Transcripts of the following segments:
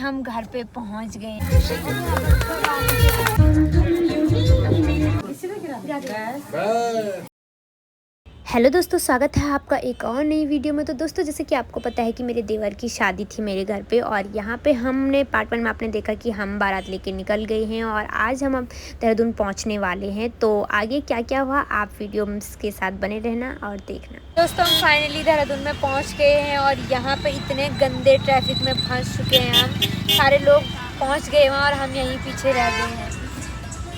हम घर पे पहुंच गए। हेलो दोस्तों, स्वागत है आपका एक और नई वीडियो में। तो दोस्तों, जैसे कि आपको पता है कि मेरे देवर की शादी थी मेरे घर पे, और यहाँ पे हमने पार्ट 1 में आपने देखा कि हम बारात लेके निकल गए हैं और आज हम अब देहरादून पहुँचने वाले हैं। तो आगे क्या क्या हुआ आप वीडियो के साथ बने रहना और देखना। दोस्तों, हम फाइनली देहरादून में पहुँच गए हैं और यहाँ पर इतने गंदे ट्रैफिक में फंस चुके हैं। हम सारे लोग पहुँच गए हैं और हम यहीं पीछे रह गए हैं।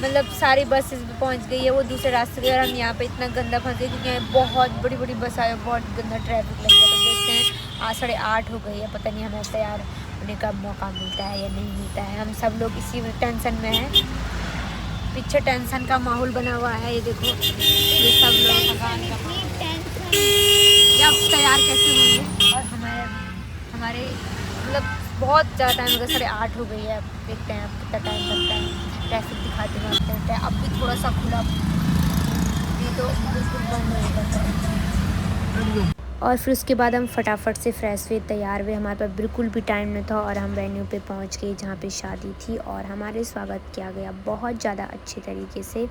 मतलब सारी बसेस भी पहुंच गई है, वो दूसरे रास्ते पे, और हम यहाँ पे इतना गंदा फंस गए क्योंकि यहाँ बहुत बड़ी बड़ी बस आए, बहुत गंदा ट्रैफिक लग गया। तो देखते हैं, आज 8:30 हो गई है, पता नहीं हमें तैयार होने का मौका मिलता है या नहीं मिलता है। हम सब लोग इसी टेंशन में हैं, पीछे टेंशन का माहौल बना हुआ है। ये देखो, ये सब लोग तैयार कैसे होंगे। और हमारे मतलब बहुत ज़्यादा टाइम हो गया, 8:30 हो गई है। अब देखते हैं अब कितना टाइम लगता है। ट्रैफिक दिखाते हैं, अब भी थोड़ा सा खुला, ये तो बिल्कुल बंद नहीं करता। और फिर उसके बाद हम फटाफट से फ्रेश हुए, तैयार हुए। हमारे पास बिल्कुल भी टाइम नहीं था और हम वेन्यू पे पहुंच गए जहाँ पे शादी थी, और हमारे स्वागत किया गया बहुत ज़्यादा अच्छे तरीके से।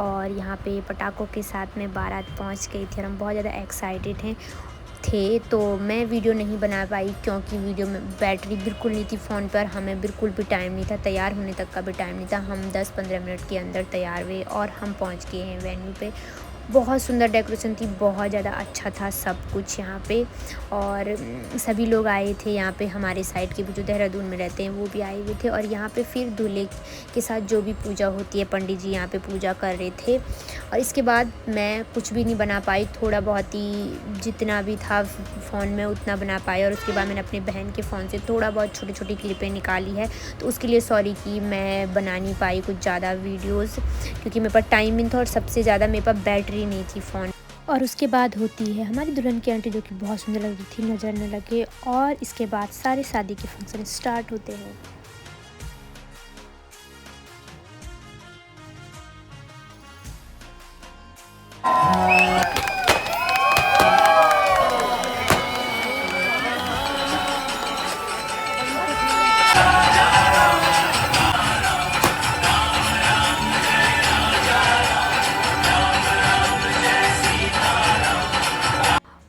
और यहाँ पे पटाखों के साथ में बारात पहुँच गई थी और हम बहुत ज़्यादा एक्साइटेड थे। तो मैं वीडियो नहीं बना पाई क्योंकि वीडियो में बैटरी बिल्कुल नहीं थी फ़ोन पर। हमें बिल्कुल भी टाइम नहीं था, तैयार होने तक का भी टाइम नहीं था। हम 10-15 मिनट के अंदर तैयार हुए और हम पहुंच गए हैं वेन्यू पे। बहुत सुंदर डेकोरेशन थी, बहुत ज़्यादा अच्छा था सब कुछ यहाँ पे। और सभी लोग आए थे यहाँ पे, हमारे साइड के भी जो देहरादून में रहते हैं वो भी आए हुए थे। और यहाँ पे फिर दूल्हे के साथ जो भी पूजा होती है, पंडित जी यहाँ पे पूजा कर रहे थे। और इसके बाद मैं कुछ भी नहीं बना पाई, थोड़ा बहुत ही जितना भी था फ़ोन में उतना बना पाई। और उसके बाद मैंने अपनी बहन के फ़ोन से थोड़ा बहुत छोटी छोटी क्लिपें निकाली है, तो उसके लिए सॉरी कि मैं बना नहीं पाई कुछ ज़्यादा वीडियोज़, क्योंकि मेरे पास टाइम नहीं था और सबसे ज़्यादा मेरे पास बैटरी नहीं थी फ़ोन। और उसके बाद होती है हमारी दुल्हन की आंटी, जो कि बहुत सुंदर लग रही थी, नज़र न लगे। और इसके बाद सारे शादी के फंक्शन स्टार्ट होते हैं।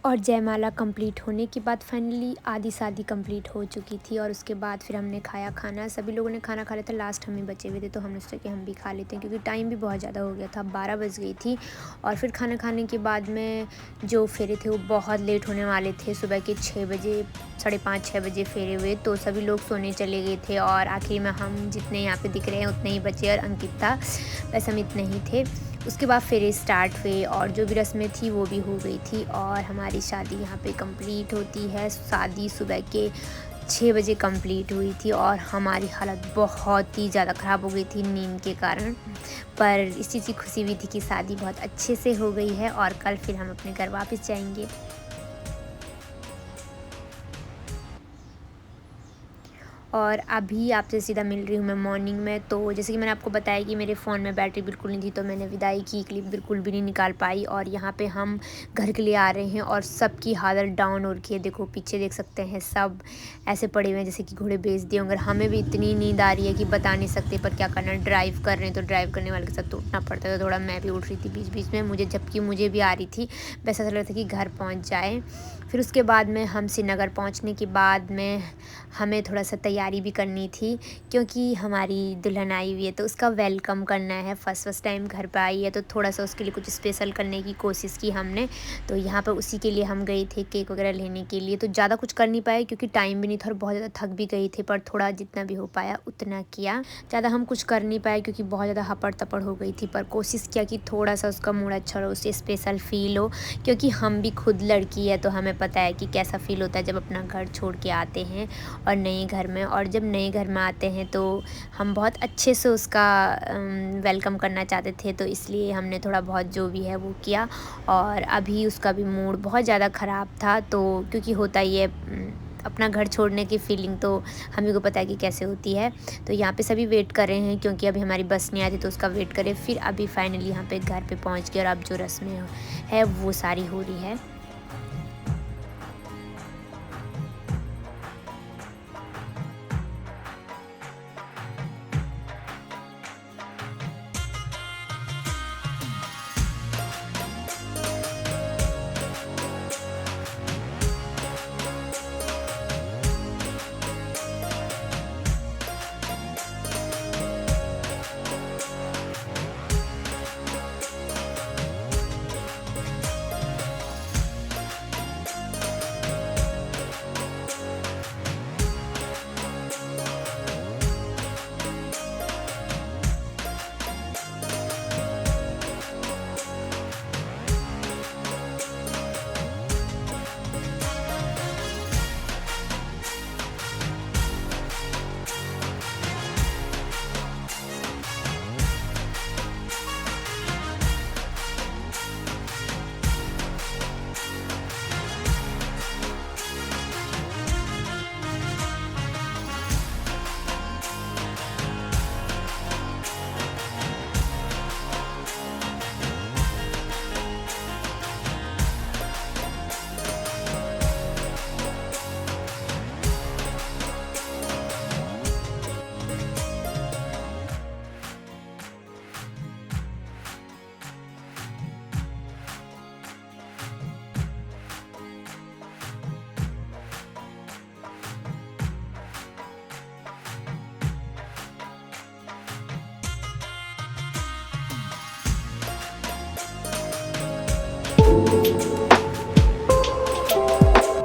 और जयमाला कंप्लीट होने के बाद फाइनली आधी शादी कंप्लीट हो चुकी थी। और उसके बाद फिर हमने खाया खाना, सभी लोगों ने खाना खा लिया था, लास्ट हमें बचे हुए थे तो हमने सोचा कि हम भी खा लेते हैं क्योंकि टाइम भी बहुत ज़्यादा हो गया था, 12 बज गई थी। और फिर खाना खाने के बाद में जो फेरे थे वो बहुत लेट होने वाले थे, सुबह के 6 बजे, 5:30-6 बजे फेरे हुए, तो सभी लोग सोने चले गए थे। और आखिर में हम जितने यहाँ पे दिख रहे हैं उतने ही बचे, और अंकित था, वैसे हम इतने ही थे। उसके बाद फेरे स्टार्ट हुए और जो भी रस्में थी वो भी हो गई थी, और हमारी शादी यहाँ पे कंप्लीट होती है। शादी सुबह के 6 बजे कंप्लीट हुई थी और हमारी हालत बहुत ही ज़्यादा ख़राब हो गई थी नींद के कारण, पर इस चीज़ की खुशी भी थी कि शादी बहुत अच्छे से हो गई है और कल फिर हम अपने घर वापस जाएंगे। और अभी आपसे सीधा मिल रही हूँ मैं मॉर्निंग में। तो जैसे कि मैंने आपको बताया कि मेरे फ़ोन में बैटरी बिल्कुल नहीं थी, तो मैंने विदाई की क्लिप बिल्कुल भी नहीं निकाल पाई। और यहाँ पे हम घर के लिए आ रहे हैं और सबकी हालत डाउन हो रखी है। देखो पीछे देख सकते हैं, सब ऐसे पड़े हुए हैं जैसे कि घोड़े बेच दिए होंगे। हमें भी इतनी नींद आ रही है कि बता नहीं सकते, पर क्या करना, ड्राइव कर रहे हैं तो ड्राइव करने वाले के साथ तो उठना पड़ता है। तो थोड़ा मैं भी उठ रही थी बीच बीच में, जबकि मुझे भी आ रही थी, वैसा लग रहा था कि घर पहुँच जाए। फिर उसके बाद में हम श्रीनगर पहुँचने के बाद में हमें थोड़ा सा तैयारी भी करनी थी, क्योंकि हमारी दुल्हन आई हुई है तो उसका वेलकम करना है। फर्स्ट टाइम घर पे आई है तो थोड़ा सा उसके लिए कुछ स्पेशल करने की कोशिश की हमने। तो यहाँ पर उसी के लिए हम गए थे केक वगैरह लेने के लिए। तो ज़्यादा कुछ कर नहीं पाए क्योंकि टाइम भी नहीं था और बहुत ज़्यादा थक भी गई थे, पर थोड़ा जितना भी हो पाया उतना किया। ज़्यादा हम कुछ कर नहीं पाए क्योंकि बहुत ज़्यादा हपड़ तपड़ हो गई थी, पर कोशिश किया कि थोड़ा सा उसका मूड अच्छा हो, उसे स्पेशल फ़ील हो, क्योंकि हम भी खुद लड़की है तो हमें पता है कि कैसा फ़ील होता है जब अपना घर छोड़ के आते हैं और नए घर में। और जब नए घर में आते हैं तो हम बहुत अच्छे से उसका वेलकम करना चाहते थे, तो इसलिए हमने थोड़ा बहुत जो भी है वो किया। और अभी उसका भी मूड बहुत ज़्यादा ख़राब था, तो क्योंकि होता ही है, अपना घर छोड़ने की फ़ीलिंग तो हम ही को पता है कि कैसे होती है। तो यहाँ पे सभी वेट कर रहे हैं क्योंकि अभी हमारी बस नहीं आती, तो उसका वेट करें। फिर अभी फाइनली यहाँ पे घर पे पहुँच गए और अब जो रस्में है वो सारी हो रही है।